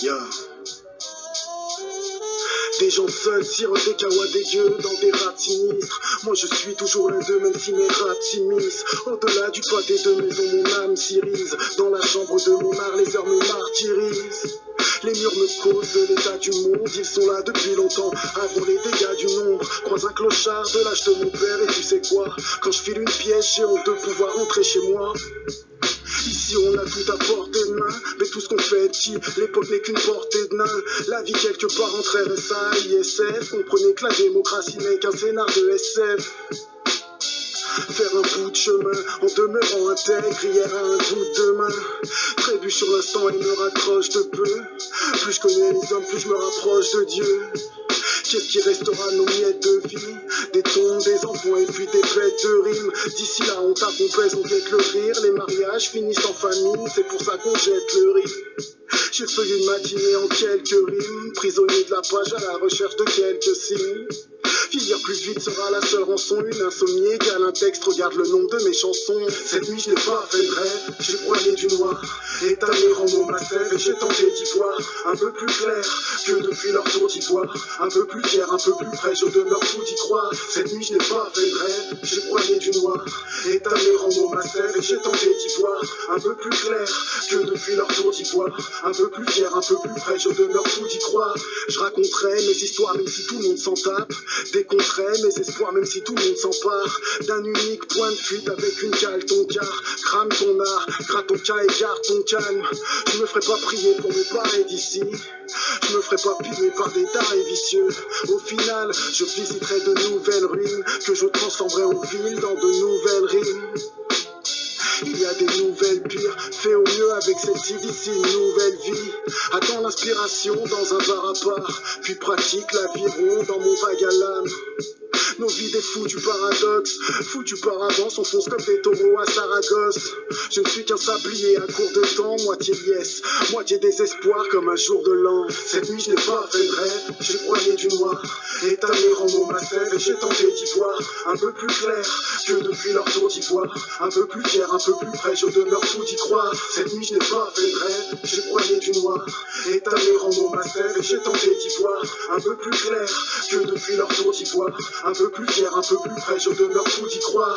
Yeah. Des gens seuls tirent des kawas dégueux dans des rats sinistres. Moi je suis toujours l'un d'eux même si mes rats s'immiscent. Au-delà du pâté de maison mon âme s'irise. Dans la chambre de mon art les heures me martyrisent. Les murs me causent de l'état du monde. Ils sont là depuis longtemps avant les dégâts du nombre. Croise un clochard de l'âge de mon père et tu sais quoi, quand je file une pièce j'ai honte de pouvoir rentrer chez moi. Ici on a tout à portée de main, mais tout ce qu'on fait est petit, l'époque n'est qu'une portée de nain. La vie quelque part entre RSA et ISF, comprenez que la démocratie n'est qu'un scénar de SF. Faire un bout de chemin en demeurant intègre hier à un bout de demain. Trébuche sur l'instant et me raccroche de peu. Plus je connais les hommes, plus je me rapproche de Dieu. Qu'est-ce qui restera nos miettes de vie? Des tombes, des enfants et puis des bêtes de rimes. D'ici là on tape, on pèse, on guette le rire. Les mariages finissent en famille, c'est pour ça qu'on jette le riz. J'ai feuillé une matinée en quelques rimes. Prisonnier de la page à la recherche de quelques signes. Vieillir plus vite sera la seule rançon. Une insomnie égale un texte, regarde le nombre de mes chansons. Cette nuit je n'ai pas fait de rêve, j'ai broyé du noir. Étalé en mon massif et j'ai tenté d'y voir un peu plus clair que depuis leur tour d'ivoire. Un peu plus fier, un peu plus près, je demeure fou d'y croire. Cette nuit je n'ai pas fait de rêve, j'ai broyé du noir. Étalé en mon massif et j'ai tenté d'y voir un peu plus clair que depuis leur tour d'ivoire. Un peu plus fier, un peu plus près, je demeure fou d'y croire. Je raconterai mes histoires même si tout le monde s'en tape. Décompterai mes espoirs même si tout le monde s'empare d'un unique point de fuite avec une cale ton quart. Crame ton art, gratte ton cas et garde ton calme. Je me ferai pas prier pour me barrer d'ici. Je me ferai pas piller par des tarés vicieux. Au final, je visiterai de nouvelles ruines que je transformerai en ville dans de nouvelles rimes. Il y a des nouvelles pires, fais au mieux avec celle-ci d'ici une nouvelle vie. Attends l'inspiration dans un bar à part, puis pratique l'aviron dans mon vague à l'âme. Nos vies des fous du paradoxe, foutus par avance, on fonce comme des taureaux à Saragosse. Je ne suis qu'un sablier à court de temps, moitié liesse, moitié désespoir comme un jour de l'an. Cette nuit je n'ai pas fait de rêve, j'ai broyé du noir. Étalé en mon massif et j'ai tenté d'y voir un peu plus clair que depuis leur tour d'ivoire. Un peu plus fier, un peu plus près, je demeure fou d'y croire. Cette nuit je n'ai pas fait de rêve, j'ai broyé du noir. Étalé en mon massif et j'ai tenté d'y voir un peu plus clair que depuis leur tour d'ivoire. Un peu plus fier, un peu plus près, je demeure fou d'y croire.